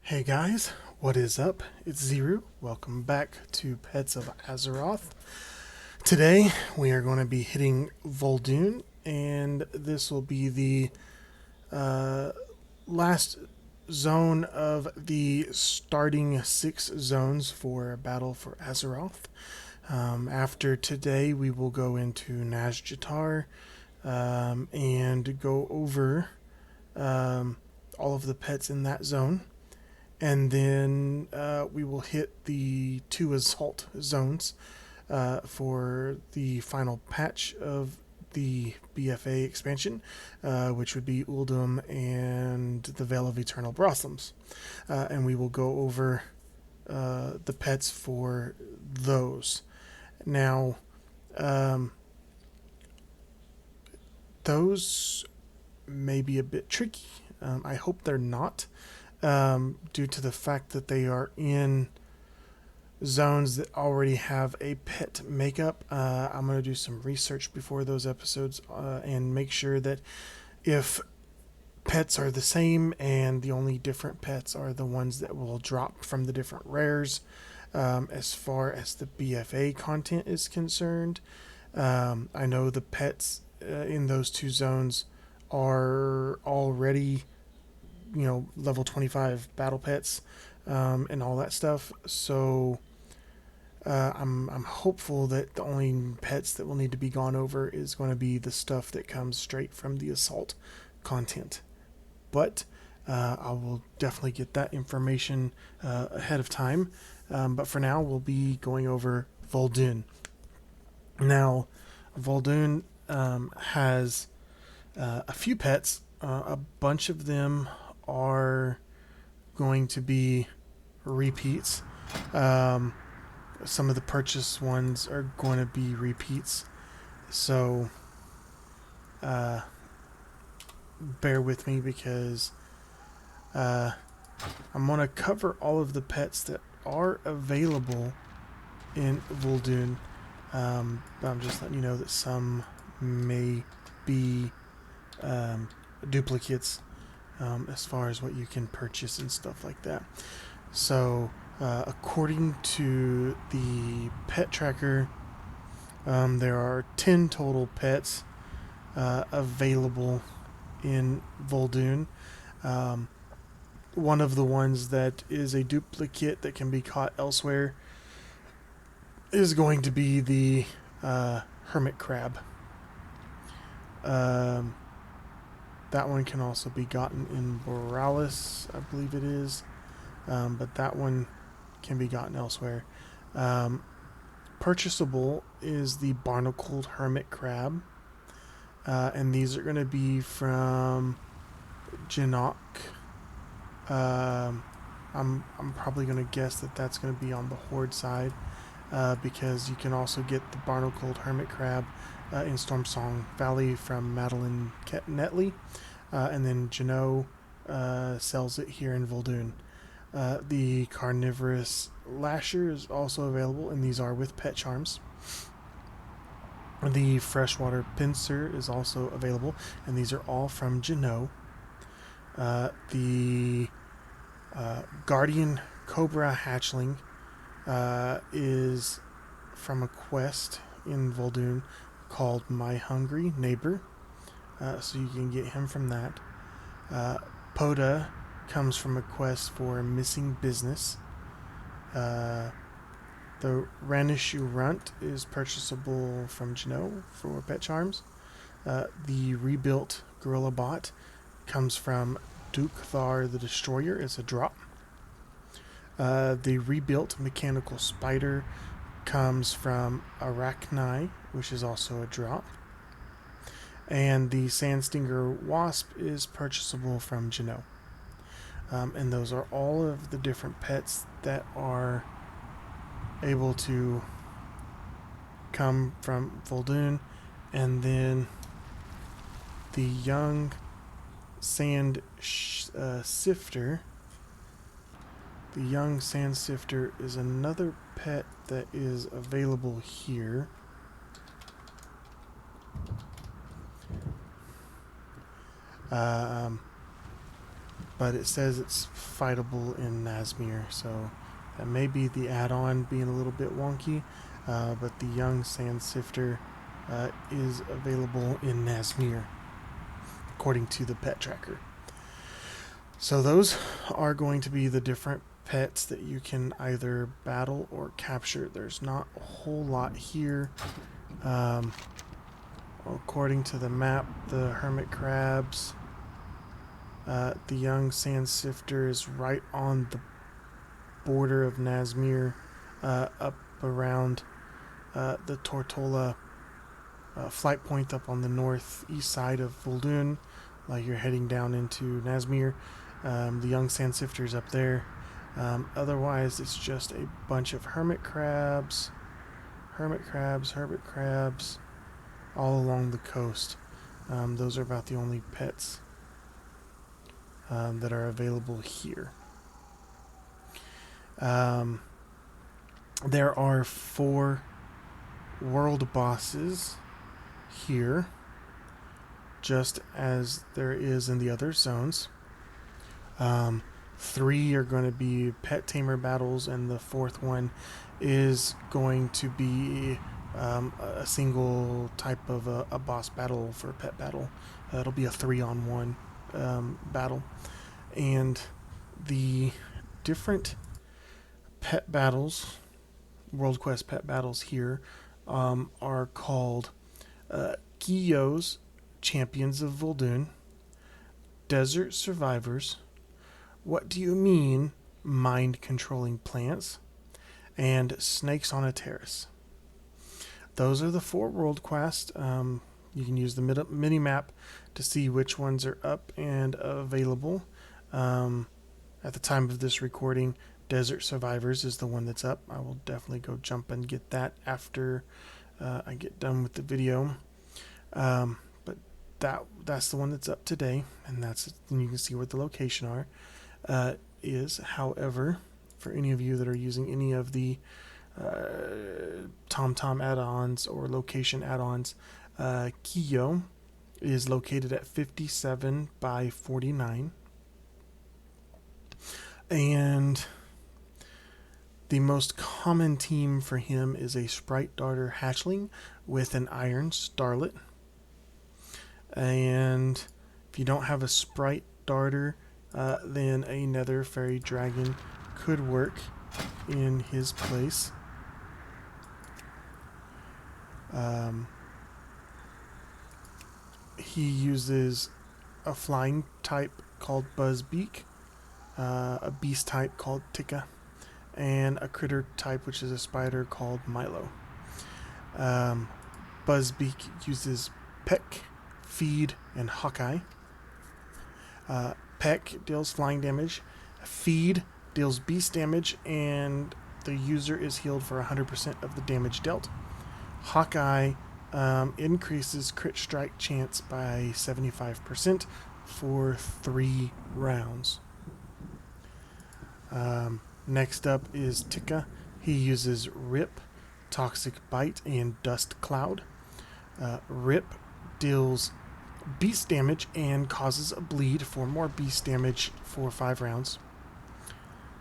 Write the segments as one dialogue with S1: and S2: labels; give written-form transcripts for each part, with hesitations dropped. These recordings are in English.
S1: Hey guys, what is up? It's Zero. Welcome back to Pets of Azeroth. Today we are going to be hitting Vol'dun, and this will be the last zone of the starting 6 zones for Battle for Azeroth. After today, we will go into Nazjatar and go over all of the pets in that zone. And then we will hit the 2 assault zones for the final patch of the BFA expansion, which would be Uldum and the Veil of Eternal Blossoms. And we will go over the pets for those. Now, those may be a bit tricky. I hope they're not, due to the fact that they are in zones that already have a pet makeup. I'm going to do some research before those episodes and make sure that if pets are the same and the only different pets are the ones that will drop from the different rares, as far as the BFA content is concerned. I know the pets in those 2 zones are already, level 25 battle pets, and all that stuff. So I'm hopeful that the only pets that will need to be gone over is going to be the stuff that comes straight from the assault content. But I will definitely get that information ahead of time. But for now, we'll be going over Vol'dun. Now, Vol'dun has a few pets. A bunch of them are going to be repeats. Some of the purchase ones are going to be repeats. So bear with me because I'm going to cover all of the pets that are available in Vol'dun. But I'm just letting you know that some may be duplicates, as far as what you can purchase and stuff like that. So, according to the PetTracker, there are 10 total pets available in Vol'dun. One of the ones that is a duplicate that can be caught elsewhere is going to be the hermit crab. That one can also be gotten in Borealis, I believe it is, but that one can be gotten elsewhere. Purchasable is the barnacled hermit crab, and these are going to be from Jinoc. I'm probably going to guess that that's going to be on the Horde side, because you can also get the barnacled hermit crab in Stormsong Valley from Madeline Netley, and then Jino sells it here in Vol'dun. The carnivorous lasher is also available, and these are with pet charms. The freshwater pincer is also available, and these are all from Jino. The guardian cobra hatchling is from a quest in Vol'dun called My Hungry Neighbor, so you can get him from that. PoA comes from a quest for Missing Business. The Ranishu Runt is purchasable from Jino for pet charms. The rebuilt Gorilla Bot comes from Duke Thar the Destroyer. It's a drop. The rebuilt Mechanical Spider comes from Arachni, which is also a drop. And the Sandstinger Wasp is purchasable from Jino. And those are all of the different pets that are able to come from Vol'dun. And then the young sand sifter. The young sand sifter is another pet that is available here. but it says it's fightable in Nazmir, so that may be the add-on being a little bit wonky, but the young sand sifter is available in Nazmir, according to the PetTracker. So those are going to be the different pets that you can either battle or capture. There's not a whole lot here. According to the map, the hermit crabs, the young sand sifter is right on the border of Nazmir, up around the Tortola flight point up on the northeast side of Vol'dun, like you're heading down into Nazmir. The young sand sifter is up there. Otherwise, it's just a bunch of hermit crabs, all along the coast. Those are about the only pets that are available here. There are 4 world bosses here, just as there is in the other zones. 3 are going to be pet tamer battles, and the 4th one is going to be a single type of a boss battle for a pet battle. It'll be a 3-on-1 battle. And the different pet battles, World Quest pet battles here, are called Xu-Fus Champions of Vol'dun, Desert Survivors, What Do You Mean, Mind Controlling Plants, and Snakes on a Terrace. Those are the 4 world quests. You can use the mini map to see which ones are up and available. At the time of this recording, Desert Survivors is the one that's up. I will definitely go jump and get that after I get done with the video. But that's the one that's up today, and you can see where the location is. However, for any of you that are using any of the TomTom add-ons or location add-ons, Xu-Fus is located at 57 by 49. And the most common team for him is a Sprite Darter Hatchling with an Iron Starlet. And if you don't have a Sprite Darter, then a Nether Fairy Dragon could work in his place. He uses a flying type called Buzzbeak, a beast type called Tika, and a critter type, which is a spider, called Milo. Buzzbeak uses Peck, Feed, and Hawkeye. Peck deals flying damage, Feed deals beast damage, and the user is healed for 100% of the damage dealt. Hawkeye increases crit strike chance by 75% for 3 rounds. Next up is Tika. He uses Rip, Toxic Bite, and Dust Cloud. Rip deals beast damage and causes a bleed for more beast damage for 5 rounds.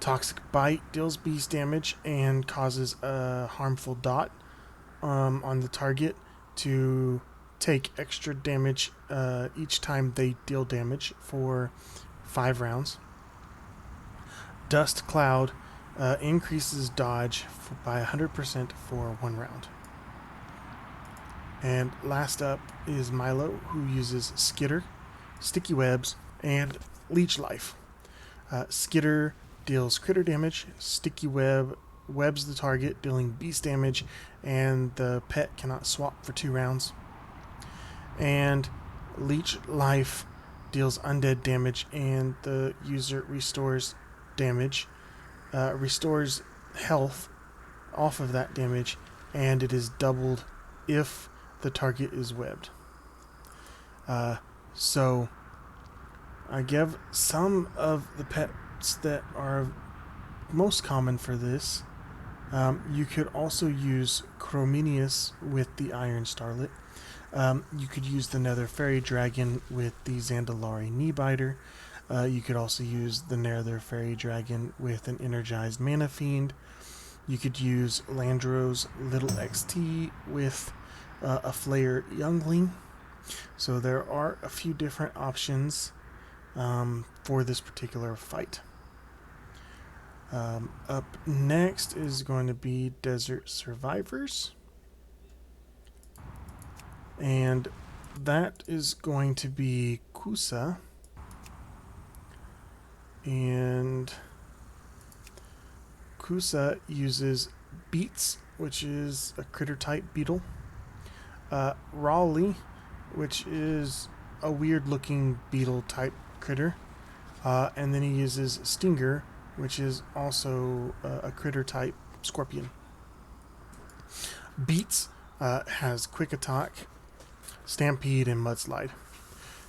S1: Toxic Bite deals beast damage and causes a harmful dot on the target to take extra damage each time they deal damage for 5 rounds. Dust Cloud increases dodge by 100% for 1 round. And last up is Milo, who uses Skitter, Sticky Webs, and Leech Life. Skitter deals critter damage, Sticky webs the target, dealing beast damage, and the pet cannot swap for 2 rounds. And Leech Life deals undead damage, and the user restores damage, restores health off of that damage, and it is doubled if the target is webbed. So I give some of the pets that are most common for this. You could also use Chrominius with the Iron Starlet. You could use the Nether Fairy Dragon with the Zandalari Kneebiter. You could also use the Nether Fairy Dragon with an Energized Mana Fiend. You could use Landro's Little XT with a Flare Youngling. So there are a few different options for this particular fight. Up next is going to be Desert Survivors. And that is going to be Kusa. And Kusa uses Beats, which is a critter type beetle. Raleigh, which is a weird looking beetle type critter. And then he uses Stinger, which is also a critter type scorpion. Beats has Quick Attack, Stampede, and Mudslide.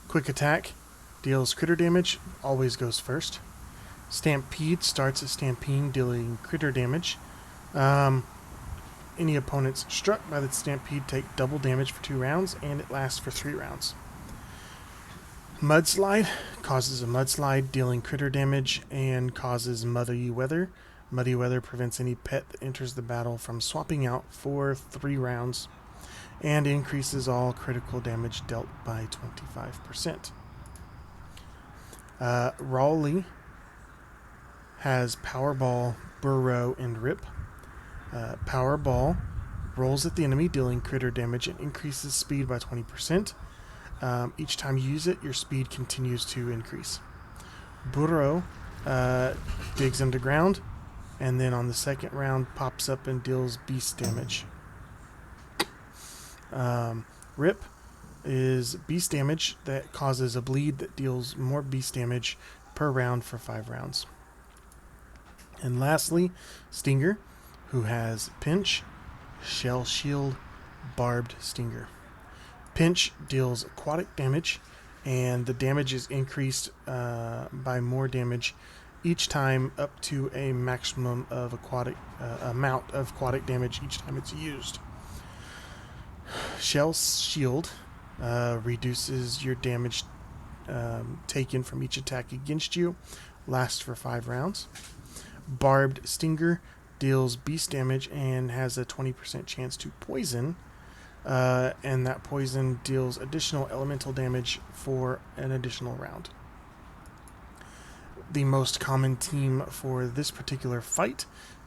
S1: Quick Attack deals critter damage, always goes first. Stampede starts a stampede, dealing critter damage. Any opponents struck by the stampede take double damage for 2 rounds, and it lasts for 3 rounds. Mudslide causes a mudslide, dealing critter damage, and causes Muddy Weather. Muddy Weather prevents any pet that enters the battle from swapping out for 3 rounds, and increases all critical damage dealt by 25%. Raleigh has Powerball, Burrow, and Rip. Powerball rolls at the enemy, dealing critter damage, and increases speed by 20%. Each time you use it, your speed continues to increase. Burrow digs underground, and then on the second round pops up and deals beast damage. Rip is beast damage that causes a bleed that deals more beast damage per round for 5 rounds. And lastly, Stinger, who has Pinch, Shell Shield, Barbed Stinger. Pinch deals aquatic damage, and the damage is increased by more damage each time, up to a maximum of aquatic amount of aquatic damage each time it's used. Shell Shield reduces your damage taken from each attack against you, lasts for 5 rounds. Barbed Stinger deals beast damage and has a 20% chance to poison, and that poison deals additional elemental damage for an additional round. The most common team for this particular fight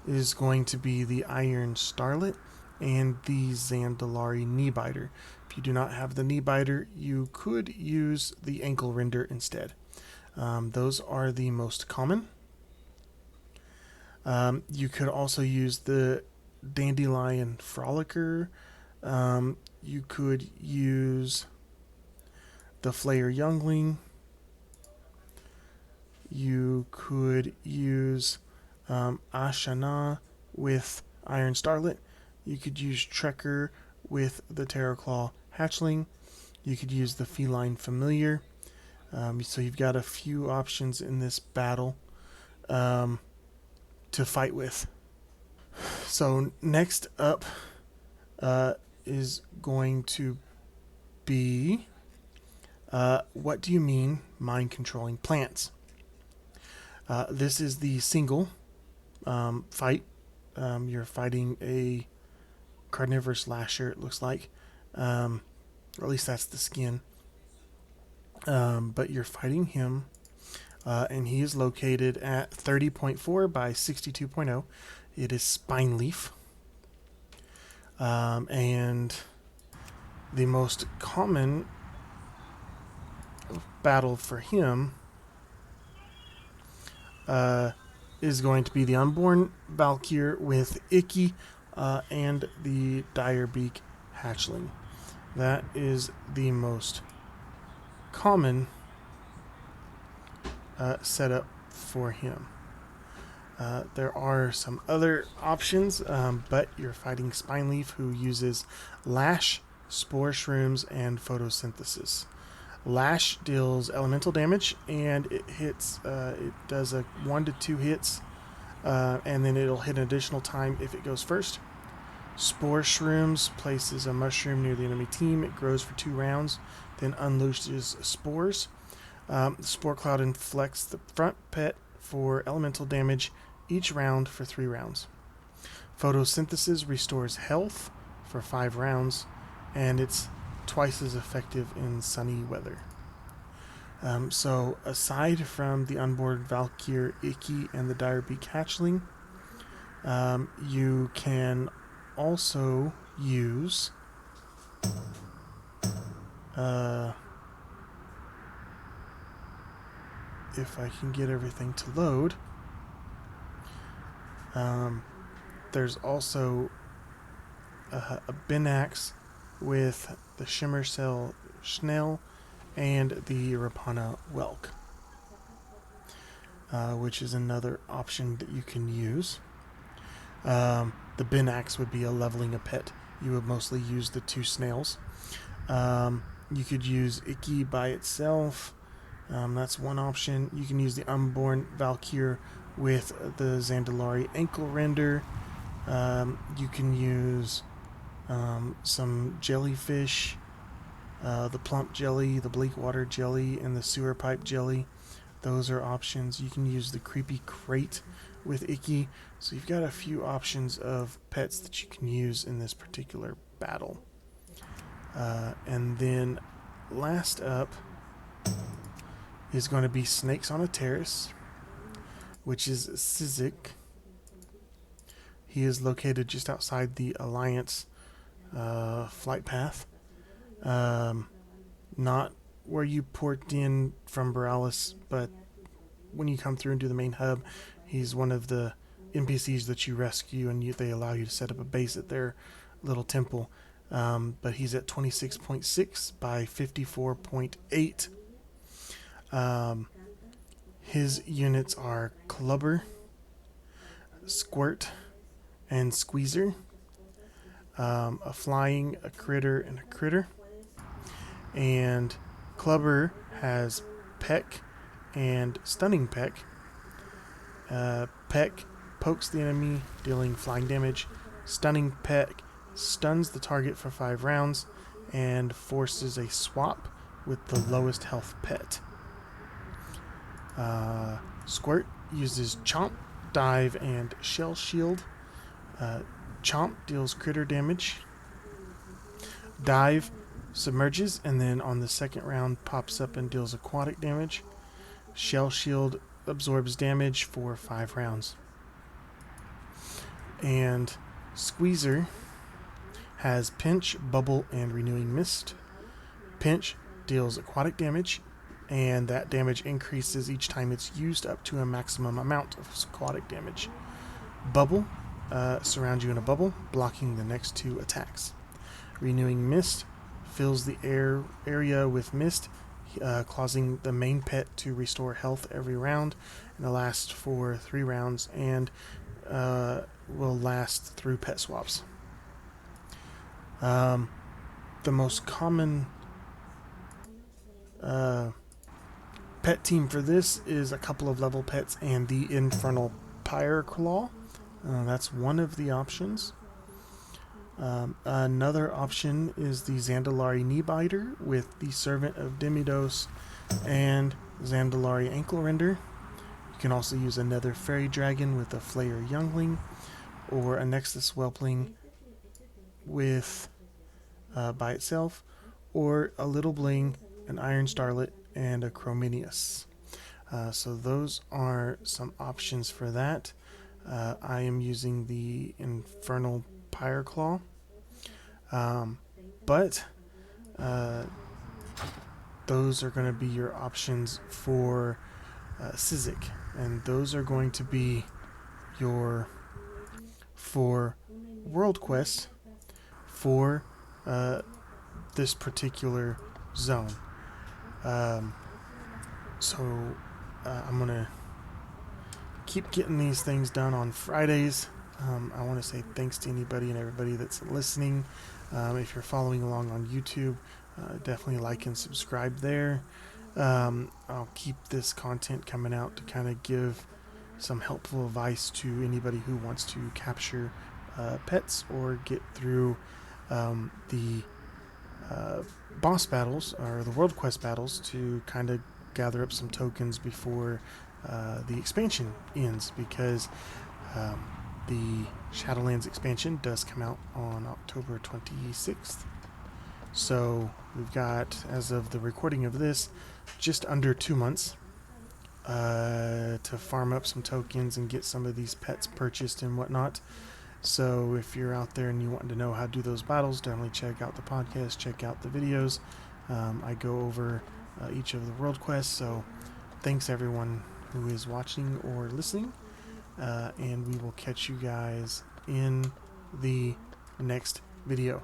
S1: is going to be the Iron Starlet and the Zandalari Kneebiter. If you do not have the Kneebiter, you could use the Ankle Render instead. Those are the most common. You could also use the Dandelion Frolicker. You could use the Flare Youngling. You could use Ashana with Iron Starlet. You could use Trekker with the Terraclaw Hatchling. You could use the Feline Familiar. So you've got a few options in this battle to fight with. So next up is going to be what do you mean mind controlling plants? This is the single fight. You're fighting a carnivorous lasher, it looks like. Or at least that's the skin. But you're fighting him. And he is located at 30.4 by 62.0. It is Spine Leaf. And the most common battle for him is going to be the Unborn Valkyr with Icky and the Direbeak Hatchling. That is the most common setup for him. There are some other options, but you're fighting Spineleaf, who uses Lash, Spore Shrooms, and Photosynthesis. Lash deals elemental damage, and it hits. It does a 1 to 2 hits, and then it'll hit an additional time if it goes first. Spore Shrooms places a mushroom near the enemy team. It grows for 2 rounds, then unleashes spores. Spore Cloud inflicts the front pet for elemental damage each round for 3 rounds. Photosynthesis restores health for 5 rounds, and it's twice as effective in sunny weather. So aside from the onboard Valkyr, Icky, and the Direbeak hatchling, you can also use if I can get everything to load, there's also a Binax with the Shimmer Cell Schnell and the Rapana Welk, which is another option that you can use. The Binax would be a leveling a pet. You would mostly use the 2 snails. You could use Icky by itself. That's one option. You can use the Unborn Valkyr with the Zandalari Ankle Render. You can use some jellyfish, the Plump Jelly, the Bleakwater Jelly, and the Sewer Pipe Jelly. Those are options. You can use the Creepy Crate with Icky. So you've got a few options of pets that you can use in this particular battle. And then last up is going to be Snakes on a Terrace, which is Sizik. He is located just outside the Alliance flight path. Not where you port in from Borealis, but when you come through and do the main hub, he's one of the NPCs that you rescue, and they allow you to set up a base at their little temple. But he's at 26.6 by 54.8. His units are Clubber, Squirt, and Squeezer. A Flying, a Critter, and a Critter. And Clubber has Peck and Stunning Peck. Peck pokes the enemy, dealing flying damage. Stunning Peck stuns the target for 5 rounds and forces a swap with the lowest health pet. Squirt uses Chomp, Dive, and Shell Shield. Chomp deals critter damage. Dive submerges, and then on the second round pops up and deals aquatic damage. Shell Shield absorbs damage for 5 rounds. And Squeezer has Pinch, Bubble, and Renewing Mist. Pinch deals aquatic damage, and that damage increases each time it's used up to a maximum amount of aquatic damage. Bubble surrounds you in a bubble, blocking the next 2 attacks. Renewing Mist fills the area with mist, causing the main pet to restore health every round, and it lasts for 3 rounds and will last through pet swaps. The most common pet team for this is a couple of level pets and the Infernal Pyre Claw. That's one of the options. Another option is the Zandalari Kneebiter with the Servant of Demidos and Zandalari Ankle Render. You can also use another Fairy Dragon with a Flayer Youngling, or a Nexus Whelpling with by itself, or a Little Bling, an Iron Starlet, and a Chrominius. So those are some options for that. I am using the Infernal Pyre Claw, but those are going to be your options for Sizik, and those are going to be your for World Quest for this particular zone. So I'm going to keep getting these things done on Fridays. I want to say thanks to anybody and everybody that's listening. If you're following along on YouTube, definitely like and subscribe there. I'll keep this content coming out to kind of give some helpful advice to anybody who wants to capture pets or get through the boss battles or the World Quest battles to kind of gather up some tokens before the expansion ends, because the Shadowlands expansion does come out on October 26th. So we've got, as of the recording of this, just under 2 months to farm up some tokens and get some of these pets purchased and whatnot. So if you're out there and you want to know how to do those battles, definitely check out the podcast, check out the videos. I go over each of the world quests. So thanks everyone who is watching or listening, and we will catch you guys in the next video.